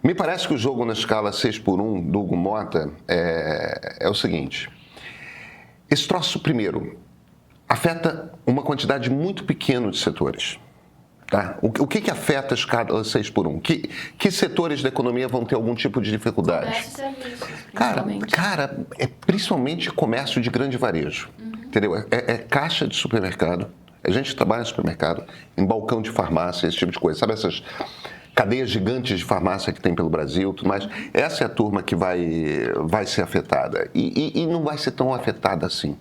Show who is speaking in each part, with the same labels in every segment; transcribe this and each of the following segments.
Speaker 1: Me parece que o jogo na escala 6x1 do Hugo Motta é o seguinte. Esse troço, primeiro, afeta uma quantidade muito pequena de setores. Tá? O que afeta a escala 6x1? Que setores da economia vão ter algum tipo de dificuldade?
Speaker 2: Comércio e serviços,
Speaker 1: Cara, é principalmente comércio de grande varejo. Entendeu? É caixa de supermercado. A gente trabalha no supermercado, em balcão de farmácia, esse tipo de coisa. Sabe essas cadeias gigantes de farmácia que tem pelo Brasil, tudo mais? Essa é a turma que vai ser afetada. E não vai ser tão afetada assim.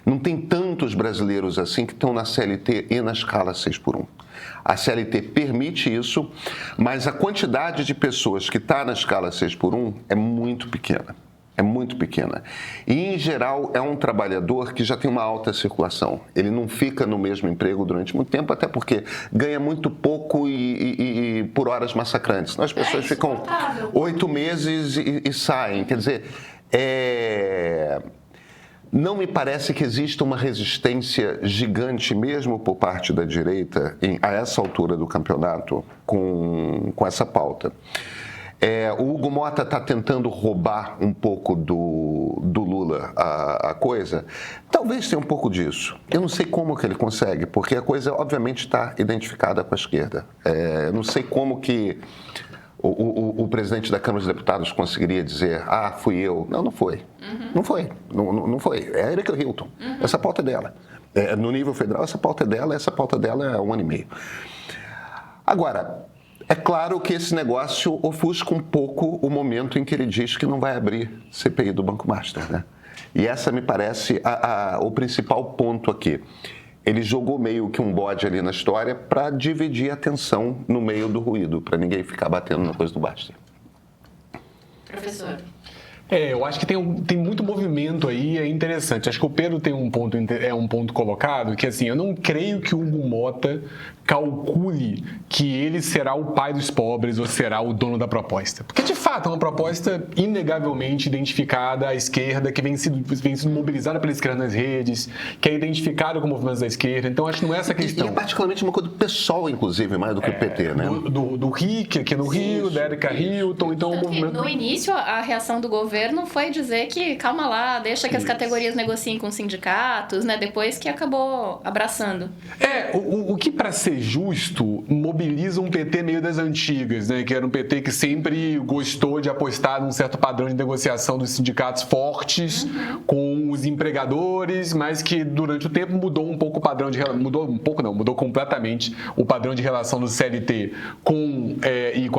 Speaker 1: Não tem tantos brasileiros assim que estão na CLT e na escala 6x1. A CLT permite isso, mas a quantidade de pessoas que está na escala 6x1 é muito pequena. É muito pequena. E, em geral, é um trabalhador que já tem uma alta circulação. Ele não fica no mesmo emprego durante muito tempo, até porque ganha muito pouco e por horas massacrantes. Senão as pessoas ficam 8 meses e saem. Quer dizer, não me parece que exista uma resistência gigante, mesmo por parte da direita, a essa altura do campeonato, com essa pauta. O Hugo Motta está tentando roubar um pouco do Lula a coisa. Talvez tenha um pouco disso. Eu não sei como que ele consegue, porque a coisa, obviamente, está identificada com a esquerda. Eu não sei como que o presidente da Câmara dos Deputados conseguiria dizer, fui eu. Não foi. Não foi. Não foi. É a Erika Hilton. Essa pauta é dela. No nível federal, essa pauta é dela. Essa pauta dela é 1 ano e meio. Agora, é claro que esse negócio ofusca um pouco o momento em que ele diz que não vai abrir CPI do Banco Master, né? E essa me parece o principal ponto aqui. Ele jogou meio que um bode ali na história para dividir a atenção no meio do ruído, para ninguém ficar batendo na coisa do Master.
Speaker 2: Professor.
Speaker 3: Eu acho que tem muito movimento aí, é interessante. Acho que o Pedro tem um ponto colocado, que assim, eu não creio que o Hugo Motta calcule que ele será o pai dos pobres ou será o dono da proposta. Porque, de fato, é uma proposta inegavelmente identificada à esquerda, que vem sendo mobilizada pela esquerda nas redes, que é identificada com movimentos da esquerda. Então, acho que não é essa questão.
Speaker 1: E é particularmente uma coisa do PSOL, inclusive, mais do que o PT, né?
Speaker 3: Do Rick, aqui no Rio, da Erika Hilton. Então, o movimento...
Speaker 2: No início, a reação do governo foi dizer que, calma lá, deixa que as categorias negociem com os sindicatos, né? Depois que acabou abraçando.
Speaker 3: O que, para ser justo, mobiliza um PT meio das antigas, né? Que era um PT que sempre gostou de apostar num certo padrão de negociação dos sindicatos fortes com os empregadores, mas que durante o tempo mudou um pouco o padrão de mudou completamente o padrão de relação do CLT com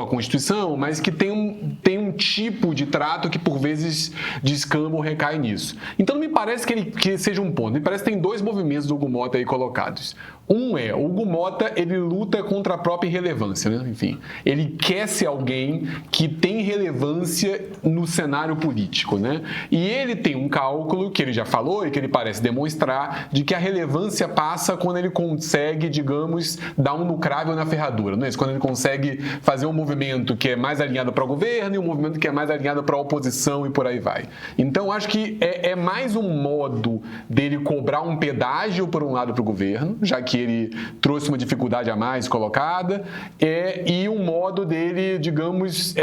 Speaker 3: a Constituição, mas que tem um tipo de trato que por vezes descamba ou recai nisso. Então não me parece que seja um ponto. Me parece que tem 2 movimentos do Hugo Motta aí colocados. Um o Hugo Motta, ele luta contra a própria irrelevância, né? Enfim, ele quer ser alguém que tem relevância no cenário político, né? E ele tem um cálculo que ele já falou e que ele parece demonstrar de que a relevância passa quando ele consegue, digamos, dar um lucrável na ferradura, não é isso? Quando ele consegue fazer um movimento que é mais alinhado para o governo e um movimento que é mais alinhado para a oposição e por aí vai. Então, acho que é mais um modo dele cobrar um pedágio, por um lado, para o governo, já que ele trouxe uma dificuldade a mais colocada, e um modo dele, digamos,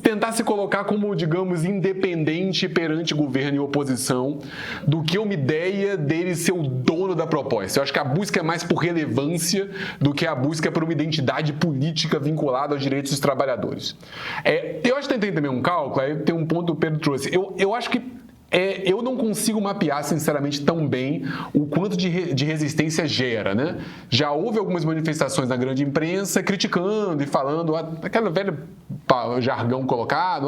Speaker 3: tentar se colocar como, digamos, independente perante governo e oposição, do que uma ideia dele ser o dono da proposta. Eu acho que a busca é mais por relevância do que a busca por uma identidade política vinculada aos direitos dos trabalhadores. Eu acho que tem também um cálculo, aí tem um ponto que o Pedro trouxe. Eu acho que eu não consigo mapear, sinceramente, tão bem o quanto de resistência gera, né? Já houve algumas manifestações na grande imprensa criticando e falando aquela velha jargão colocado,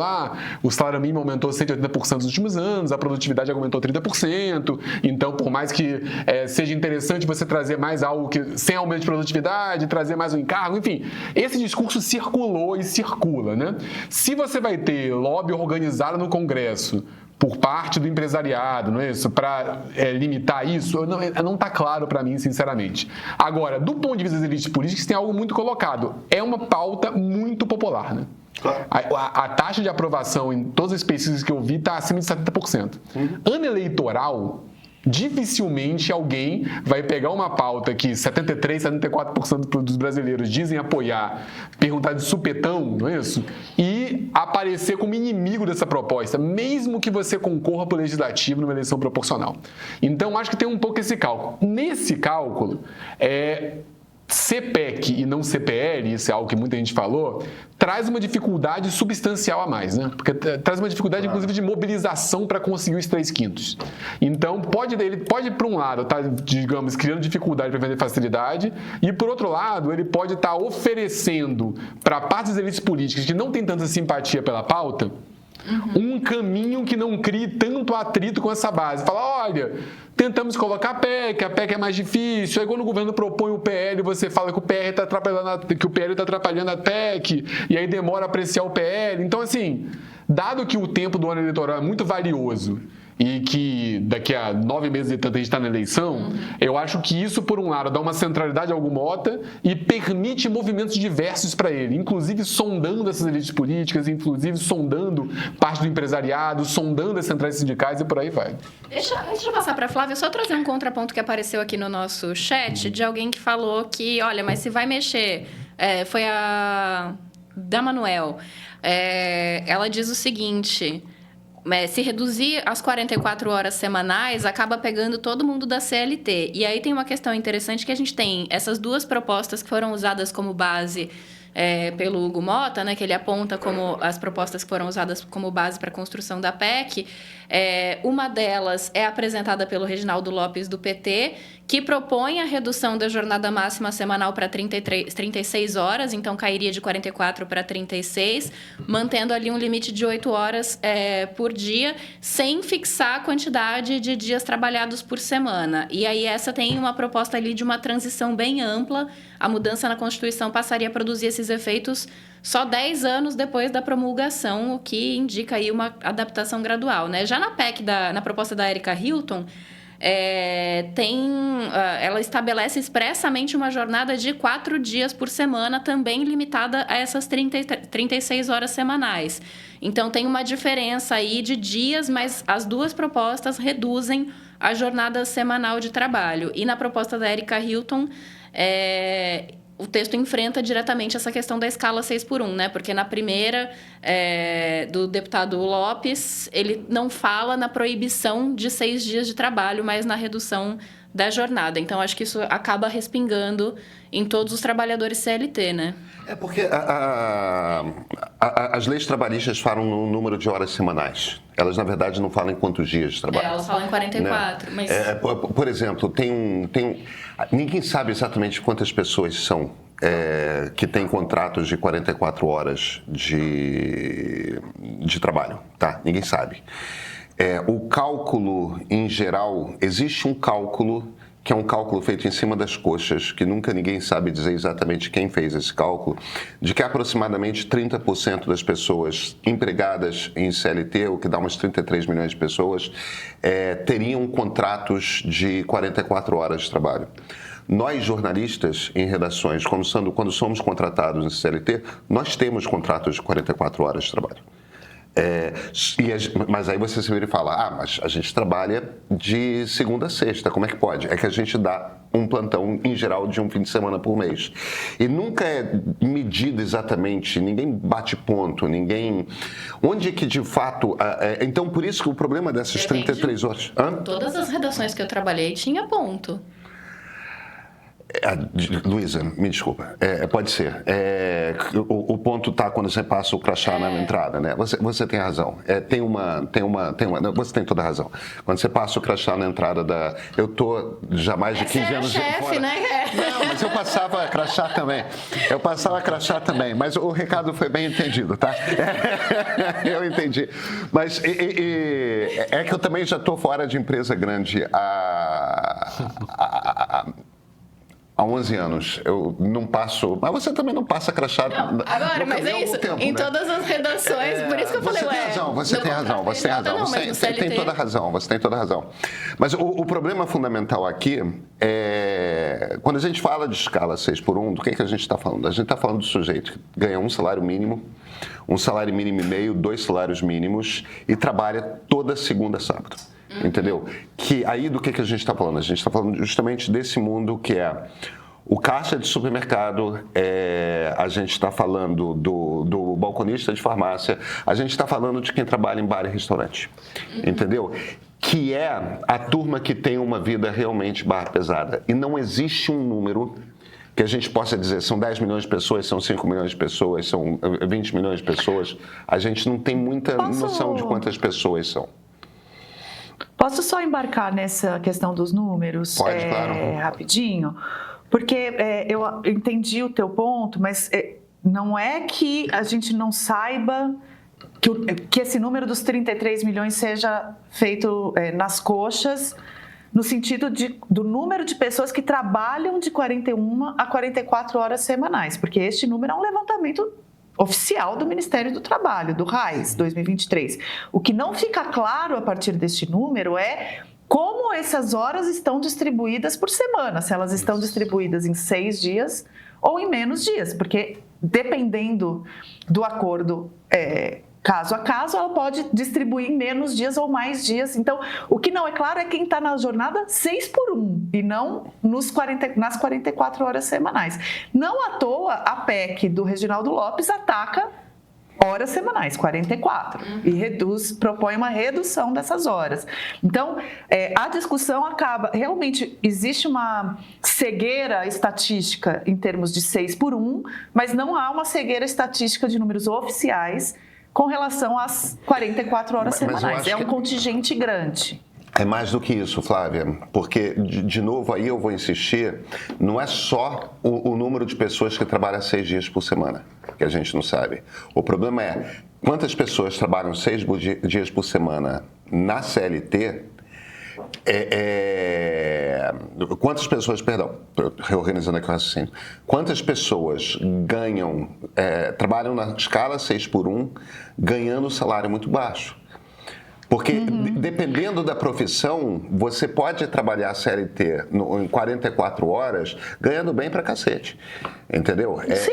Speaker 3: o salário mínimo aumentou 180% nos últimos anos, a produtividade aumentou 30%, então, por mais que seja interessante você trazer mais algo sem aumento de produtividade, trazer mais um encargo, enfim, esse discurso circulou e circula, né? Se você vai ter lobby organizado no Congresso por parte do empresariado, não é isso? Para limitar isso, não está claro para mim, sinceramente. Agora, do ponto de vista das elites políticas, tem algo muito colocado. É uma pauta muito popular, né? Claro. A taxa de aprovação em todas as pesquisas que eu vi está acima de 70%. Ano eleitoral, Dificilmente alguém vai pegar uma pauta que 73, 74% dos brasileiros dizem apoiar, perguntar de supetão, não é isso? E aparecer como inimigo dessa proposta, mesmo que você concorra para o legislativo numa eleição proporcional. Então, acho que tem um pouco esse cálculo. Nesse cálculo, CPEC e não CPL, isso é algo que muita gente falou, traz uma dificuldade substancial a mais, né? Porque traz uma dificuldade, inclusive, de mobilização para conseguir os 3/5. Então, ele pode, por um lado, estar, digamos, criando dificuldade para vender facilidade, e, por outro lado, ele pode estar oferecendo para partes das elites políticas que não têm tanta simpatia pela pauta, um caminho que não crie tanto atrito com essa base. Fala, olha, tentamos colocar a PEC é mais difícil, aí quando o governo propõe o PL, você fala que o PL está atrapalhando a PEC, e aí demora a apreciar o PL. Então, assim, dado que o tempo do ano eleitoral é muito valioso, e que daqui a 9 meses e tanto a gente está na eleição, eu acho que isso, por um lado, dá uma centralidade ao Mota e permite movimentos diversos para ele, inclusive sondando essas elites políticas, inclusive sondando parte do empresariado, sondando as centrais sindicais e por aí vai.
Speaker 2: Deixa eu passar para a Flávia, só trazer um contraponto que apareceu aqui no nosso chat, de alguém que falou que, olha, mas se vai mexer, foi a da Manuel, ela diz o seguinte... se reduzir as 44 horas semanais, acaba pegando todo mundo da CLT. E aí tem uma questão interessante que a gente tem essas duas propostas que foram usadas como base pelo Hugo Mota, né, que ele aponta como as propostas que foram usadas como base para a construção da PEC. Uma delas é apresentada pelo Reginaldo Lopes, do PT, que propõe a redução da jornada máxima semanal para 36 horas, então cairia de 44 para 36, mantendo ali um limite de 8 horas por dia, sem fixar a quantidade de dias trabalhados por semana. E aí essa tem uma proposta ali de uma transição bem ampla. A mudança na Constituição passaria a produzir esses efeitos só 10 anos depois da promulgação, o que indica aí uma adaptação gradual, né? Já na PEC, na proposta da Erika Hilton, ela estabelece expressamente uma jornada de 4 dias por semana, também limitada a essas 36 horas semanais. Então, tem uma diferença aí de dias, mas as duas propostas reduzem a jornada semanal de trabalho. E na proposta da Erika Hilton, o texto enfrenta diretamente essa questão da escala 6x1, né? Porque na primeira, do deputado Lopes, ele não fala na proibição de 6 dias de trabalho, mas na redução da jornada. Então, acho que isso acaba respingando em todos os trabalhadores CLT, né?
Speaker 1: Porque as leis trabalhistas falam no número de horas semanais. Elas, na verdade, não falam em quantos dias de trabalho.
Speaker 2: Elas falam em 44, né? Mas...
Speaker 1: por exemplo, ninguém sabe exatamente quantas pessoas são que têm contratos de 44 horas de trabalho, tá? Ninguém sabe. O cálculo, em geral, existe um cálculo que é um cálculo feito em cima das coxas, que nunca ninguém sabe dizer exatamente quem fez esse cálculo, de que aproximadamente 30% das pessoas empregadas em CLT, o que dá umas 33 milhões de pessoas, teriam contratos de 44 horas de trabalho. Nós, jornalistas, em redações, quando somos contratados em CLT, nós temos contratos de 44 horas de trabalho. Mas aí você se vira e fala, mas a gente trabalha de segunda a sexta, como é que pode? É que a gente dá um plantão, em geral, de um fim de semana por mês. E nunca é medido exatamente, ninguém bate ponto, onde é que, de fato... Então, por isso que o problema dessas 33 horas...
Speaker 2: Todas as redações que eu trabalhei tinha ponto.
Speaker 1: Luísa, me desculpa, pode ser. O ponto está quando você passa o crachá na entrada, né? Você tem razão. Você tem toda a razão. Quando você passa o crachá na entrada da... Eu tô já mais de 15 anos
Speaker 2: chefe,
Speaker 1: fora.
Speaker 2: Né?
Speaker 1: Não, mas eu passava crachá também. Mas o recado foi bem entendido, tá? Eu entendi. Mas é que eu também já estou fora de empresa grande há 11 anos, eu não passo... Mas você também não passa crachá...
Speaker 2: Não, agora, mas é isso. Tempo, em todas as redações, por isso que eu falei,
Speaker 1: Você tem razão. Você tem toda a razão. Mas o problema fundamental aqui é... Quando a gente fala de escala 6x1, do que a gente está falando? A gente está falando do sujeito que ganha um salário mínimo e meio, 2 salários mínimos e trabalha toda segunda a sábado. entendeu? Que aí do que a gente está falando? A gente está falando justamente desse mundo que é o caixa de supermercado, a gente está falando do balconista de farmácia, a gente está falando de quem trabalha em bar e restaurante, entendeu? Que é a turma que tem uma vida realmente barra pesada. E não existe um número que a gente possa dizer, são 10 milhões de pessoas, são 5 milhões de pessoas, são 20 milhões de pessoas. A gente não tem muita noção de quantas pessoas são.
Speaker 4: Posso só embarcar nessa questão dos números?
Speaker 1: Pode, claro.
Speaker 4: Rapidinho? Porque eu entendi o teu ponto, mas não é que a gente não saiba que esse número dos 33 milhões seja feito nas coxas, no sentido do número de pessoas que trabalham de 41 a 44 horas semanais, porque este número é um levantamento oficial do Ministério do Trabalho, do RAIS 2023. O que não fica claro a partir deste número é como essas horas estão distribuídas por semana, se elas estão distribuídas em 6 dias ou em menos dias, porque dependendo do acordo caso a caso, ela pode distribuir em menos dias ou mais dias. Então, o que não é claro é quem está na jornada 6x1 e não nas 44 horas semanais. Não à toa, a PEC do Reginaldo Lopes ataca horas semanais, 44, e propõe uma redução dessas horas. Então, a discussão acaba, realmente existe uma cegueira estatística em termos de 6x1, mas não há uma cegueira estatística de números oficiais com relação às 44 horas semanais. É um contingente grande.
Speaker 1: É mais do que isso, Flávia, porque, de novo, aí eu vou insistir, não é só o número de pessoas que trabalham 6 dias por semana, que a gente não sabe. O problema é quantas pessoas trabalham 6 dias por semana na CLT, quantas pessoas, reorganizando aqui o raciocínio, quantas pessoas trabalham na escala 6x1, ganhando salário muito baixo? Porque, dependendo da profissão, você pode trabalhar CLT em 44 horas ganhando bem pra cacete. Entendeu?
Speaker 4: Sim.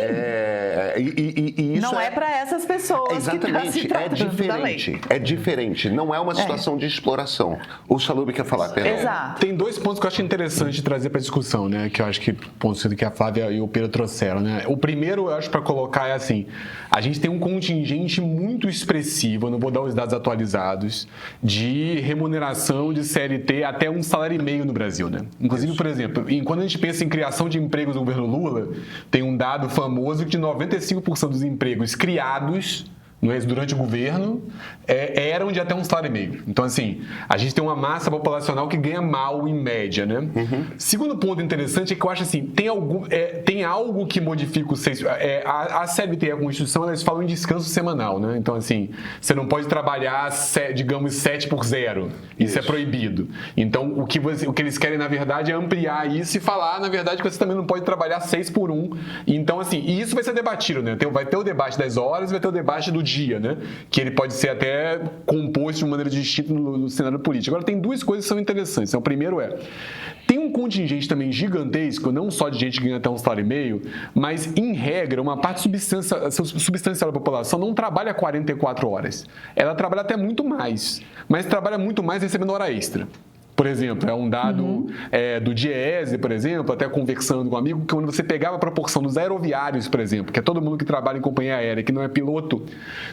Speaker 1: Isso
Speaker 4: não é para essas pessoas.
Speaker 1: Exatamente.
Speaker 4: Que tá se
Speaker 1: diferente. É diferente. Não é uma situação de exploração. O Chalub quer falar, perdão.
Speaker 4: Exato.
Speaker 3: Tem 2 pontos que eu acho interessante trazer para discussão, né? Que eu acho que pontos que a Flávia e o Pedro trouxeram, né? O primeiro, eu acho, para colocar é assim: a gente tem um contingente muito expressivo, eu não vou dar os dados atualizados, de remuneração de CLT até 1,5 salário no Brasil, né? Inclusive, por exemplo, quando a gente pensa em criação de empregos no governo Lula, tem um dado famoso que de 95% dos empregos criados durante o governo eram de até 1,5 salário. Então, assim, a gente tem uma massa populacional que ganha mal em média, né? Segundo ponto interessante é que eu acho assim, tem algo que modifica o a CLT e a Constituição, elas falam em descanso semanal, né? Então, assim, você não pode trabalhar, digamos, 7x0. Isso é proibido. Então, o que eles querem, na verdade, é ampliar isso e falar, na verdade, que você também não pode trabalhar 6x1. Então, assim, e isso vai ser debatido, né? Vai ter o debate das horas, vai ter o debate do dia, né? Que ele pode ser até composto de maneira distinta no cenário político. Agora, tem 2 coisas que são interessantes. O primeiro tem um contingente também gigantesco, não só de gente que ganha até 1,5 salário, mas, em regra, uma parte substancial da população não trabalha 44 horas. Ela trabalha até muito mais, mas trabalha muito mais recebendo hora extra. Por exemplo, é um dado do DIEESE, por exemplo, até conversando com um amigo, que quando você pegava a proporção dos aeroviários, por exemplo, que é todo mundo que trabalha em companhia aérea, que não é piloto,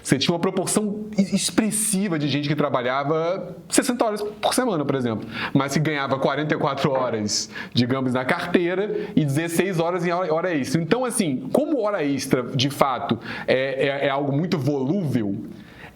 Speaker 3: você tinha uma proporção expressiva de gente que trabalhava 60 horas por semana, por exemplo, mas que ganhava 44 horas, digamos, na carteira e 16 horas em hora extra. Então, assim, como hora extra, de fato, é algo muito volúvel,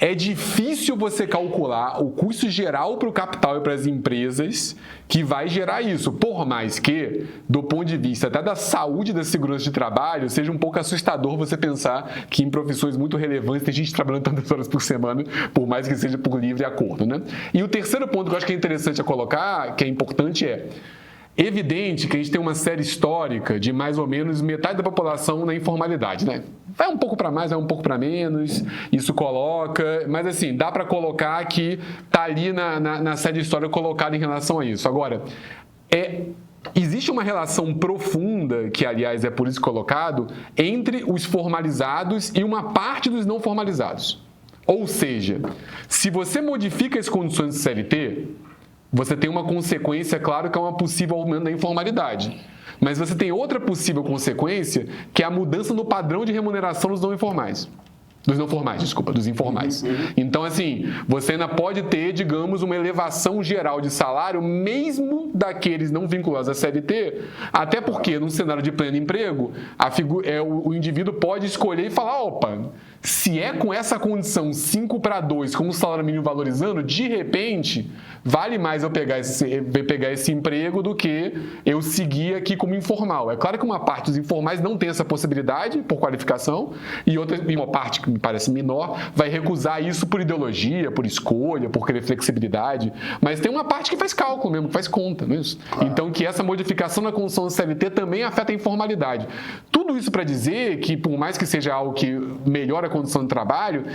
Speaker 3: é difícil você calcular o custo geral para o capital e para as empresas que vai gerar isso. Por mais que, do ponto de vista até da saúde e da segurança de trabalho, seja um pouco assustador você pensar que em profissões muito relevantes tem gente trabalhando tantas horas por semana, por mais que seja por livre acordo, né? E o terceiro ponto que eu acho que é interessante a colocar, que é importante, evidente que a gente tem uma série histórica de mais ou menos metade da população na informalidade, né? Vai um pouco para mais, vai um pouco para menos, isso coloca, mas assim, dá para colocar que tá ali na série histórica colocada em relação a isso. Agora, existe uma relação profunda, que aliás é por isso colocado, entre os formalizados e uma parte dos não formalizados. Ou seja, se você modifica as condições de CLT, você tem uma consequência, claro, que é um possível aumento da informalidade. Mas você tem outra possível consequência, que é a mudança no padrão de remuneração dos não informais. Dos não formais, desculpa, dos informais. Então, assim, você ainda pode ter, digamos, uma elevação geral de salário, mesmo daqueles não vinculados à CLT, até porque, num cenário de pleno emprego, o indivíduo pode escolher e falar, opa, se é com essa condição 5-2, com o salário mínimo valorizando, de repente, vale mais eu pegar esse emprego do que eu seguir aqui como informal. É claro que uma parte dos informais não tem essa possibilidade por qualificação e uma parte que me parece menor vai recusar isso por ideologia, por escolha, por querer flexibilidade, mas tem uma parte que faz cálculo mesmo, que faz conta, não é isso? Claro. Então, que essa modificação na condição do CLT também afeta a informalidade. Tudo isso para dizer que, por mais que seja algo que melhora a condição de trabalho,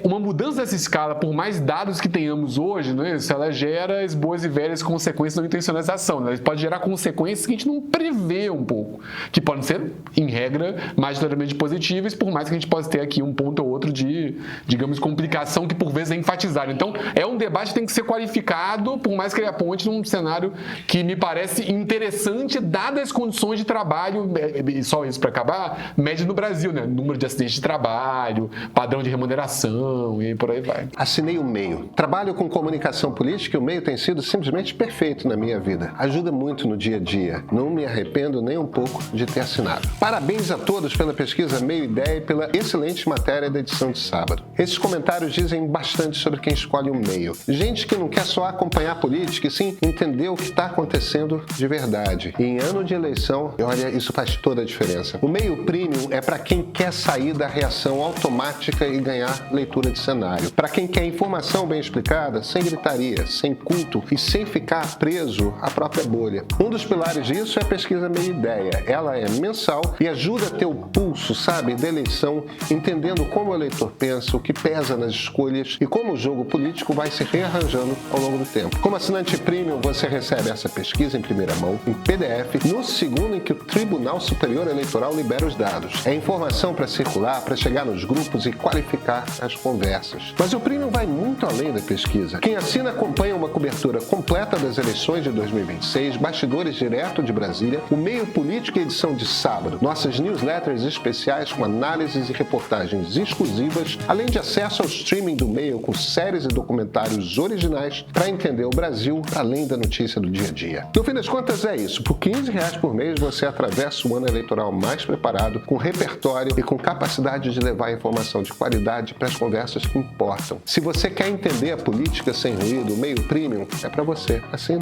Speaker 3: uma mudança dessa escala, por mais dados que tenhamos hoje, não é isso? Ela gera as boas e velhas consequências da não intencionalização. Ela pode gerar consequências que a gente não prevê um pouco, que podem ser, em regra, majoritariamente positivas, por mais que a gente possa ter aqui um ponto ou outro de, digamos, complicação que por vezes é enfatizado. Então, é um debate que tem que ser qualificado, por mais que ele aponte num cenário que me parece interessante, dadas as condições de trabalho, e só isso para acabar, média no Brasil, né? Número de acidentes de trabalho, padrão de remuneração e por aí vai.
Speaker 1: Assinei o MEIO. Trabalho com comunicação política e o MEIO tem sido simplesmente perfeito na minha vida. Ajuda muito no dia a dia. Não me arrependo nem um pouco de ter assinado. Parabéns a todos pela pesquisa MEIO Ideia e pela excelente matéria da edição de sábado. Esses comentários dizem bastante sobre quem escolhe o MEIO. Gente que não quer só acompanhar a política e sim entender o que está acontecendo de verdade. E em ano de eleição, olha, isso faz toda a diferença. O MEIO Premium é para quem quer sair da reação automática e ganhar leitura de cenário. Para quem quer informação bem explicada, sem gritaria, sem culto e sem ficar preso à própria bolha. Um dos pilares disso é a pesquisa MEIO Ideia. Ela é mensal e ajuda a ter o pulso, sabe, da eleição, entendendo como o eleitor pensa, o que pesa nas escolhas e como o jogo político vai se rearranjando ao longo do tempo. Como assinante premium, você recebe essa pesquisa em primeira mão, em PDF, no segundo em que o Tribunal Superior Eleitoral libera os dados. É informação para circular, para chegar nos grupos e qualificar as conversas. Mas o premium vai muito além da pesquisa. Quem assina acompanha uma cobertura completa das eleições de 2026, bastidores direto de Brasília, o MEIO Político e edição de sábado, nossas newsletters especiais com análises e reportagens exclusivas, além de acesso ao streaming do MEIO com séries e documentários originais para entender o Brasil além da notícia do dia a dia. No fim das contas é isso. Por R$15 por mês você atravessa o ano eleitoral mais preparado, com repertório e com capacidade de levar informação de qualidade para as conversas que importam. Se você quer entender a política sem ruído, o MEIO Premium é para você. Assina.